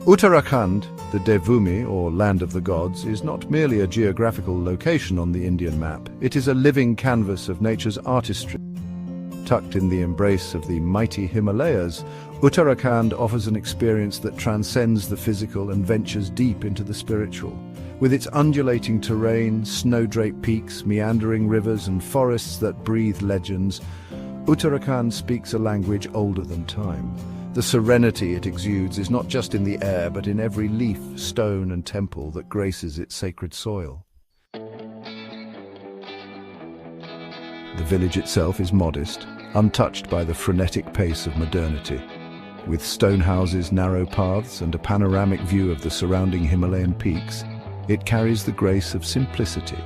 Uttarakhand, the Devbhumi, or land of the gods, is not merely a geographical location on the Indian map. It is a living canvas of nature's artistry. Tucked in the embrace of the mighty Himalayas, Uttarakhand offers an experience that transcends the physical and ventures deep into the spiritual. With its undulating terrain, snow-draped peaks, meandering rivers, and forests that breathe legends, Uttarakhand speaks a language older than time. The serenity it exudes is not just in the air, but in every leaf, stone, and temple that graces its sacred soil. The village itself is modest, untouched by the frenetic pace of modernity. With stone houses, narrow paths, and a panoramic view of the surrounding Himalayan peaks, it carries the grace of simplicity.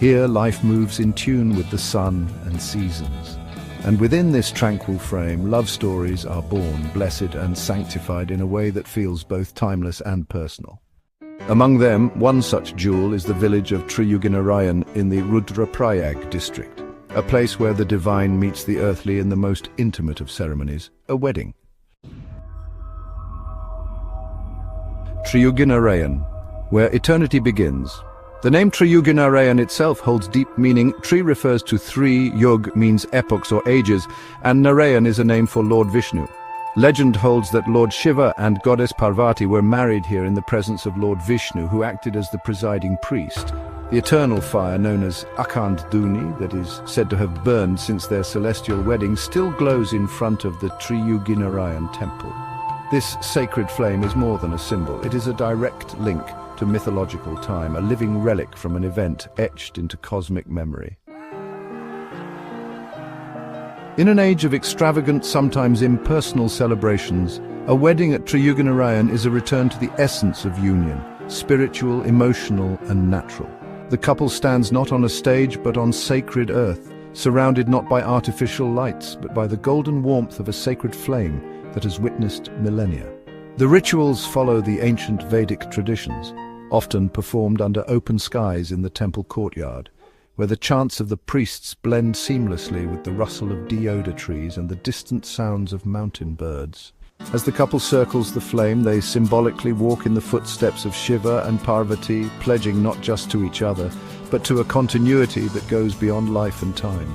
Here, life moves in tune with the sun and seasons. And within this tranquil frame, love stories are born, blessed and sanctified in a way that feels both timeless and personal. Among them, one such jewel is the village of Triyuginarayan in the Rudraprayag district, a place where the divine meets the earthly in the most intimate of ceremonies, a wedding. Triyuginarayan, where eternity begins. The name Triyuginarayan itself holds deep meaning. Tri refers to three, Yug means epochs or ages, and Narayan is a name for Lord Vishnu. Legend holds that Lord Shiva and goddess Parvati were married here in the presence of Lord Vishnu, who acted as the presiding priest. The eternal fire, known as Akhand Dhuni, that is said to have burned since their celestial wedding, still glows in front of the Triyuginarayan temple. This sacred flame is more than a symbol. It is a direct link to mythological time, a living relic from an event etched into cosmic memory. In an age of extravagant, sometimes impersonal celebrations, a wedding at Triyuginarayan is a return to the essence of union, spiritual, emotional, and natural. The couple stands not on a stage but on sacred earth, surrounded not by artificial lights but by the golden warmth of a sacred flame that has witnessed millennia. The rituals follow the ancient Vedic traditions, often performed under open skies in the temple courtyard, where the chants of the priests blend seamlessly with the rustle of deodar trees and the distant sounds of mountain birds. As the couple circles the flame, they symbolically walk in the footsteps of Shiva and Parvati, pledging not just to each other, but to a continuity that goes beyond life and time.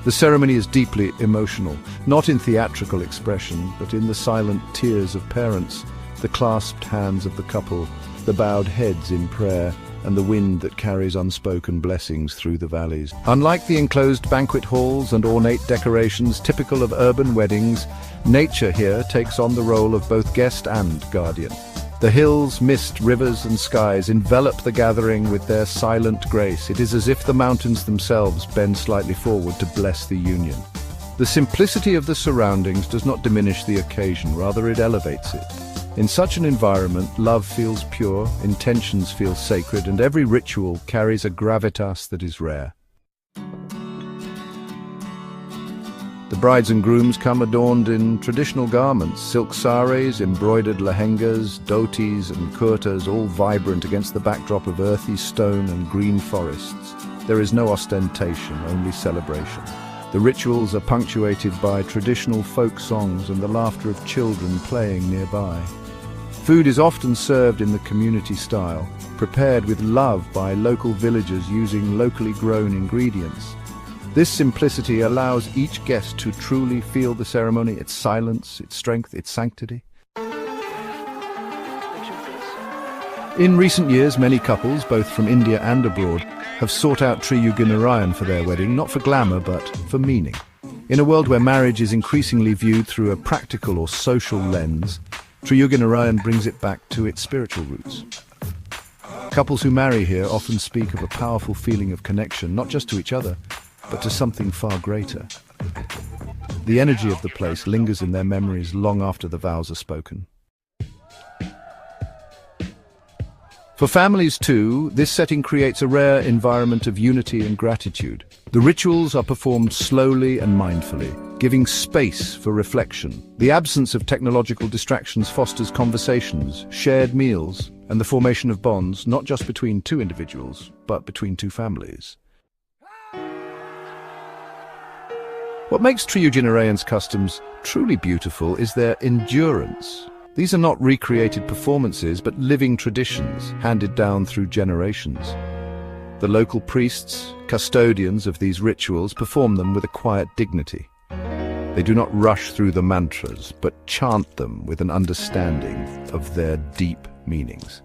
The ceremony is deeply emotional, not in theatrical expression, but in the silent tears of parents, the clasped hands of the couple, the bowed heads in prayer, and the wind that carries unspoken blessings through the valleys. Unlike the enclosed banquet halls and ornate decorations typical of urban weddings, nature here takes on the role of both guest and guardian. The hills, mist, rivers, and skies envelop the gathering with their silent grace. It is as if the mountains themselves bend slightly forward to bless the union. The simplicity of the surroundings does not diminish the occasion, rather it elevates it. In such an environment, love feels pure, intentions feel sacred, and every ritual carries a gravitas that is rare. The brides and grooms come adorned in traditional garments, silk saris, embroidered lehengas, dhotis and kurtas, all vibrant against the backdrop of earthy stone and green forests. There is no ostentation, only celebration. The rituals are punctuated by traditional folk songs and the laughter of children playing nearby. Food is often served in the community style, prepared with love by local villagers using locally grown ingredients. This simplicity allows each guest to truly feel the ceremony, its silence, its strength, its sanctity. In recent years, many couples, both from India and abroad, have sought out Triyuginarayan for their wedding, not for glamour, but for meaning. In a world where marriage is increasingly viewed through a practical or social lens, Triyuginarayan brings it back to its spiritual roots. Couples who marry here often speak of a powerful feeling of connection, not just to each other, but to something far greater. The energy of the place lingers in their memories long after the vows are spoken. For families too, this setting creates a rare environment of unity and gratitude. The rituals are performed slowly and mindfully, giving space for reflection. The absence of technological distractions fosters conversations, shared meals, and the formation of bonds, not just between two individuals, but between two families. What makes Triyuginarayan's customs truly beautiful is their endurance. These are not recreated performances, but living traditions handed down through generations. The local priests, custodians of these rituals, perform them with a quiet dignity. They do not rush through the mantras, but chant them with an understanding of their deep meanings.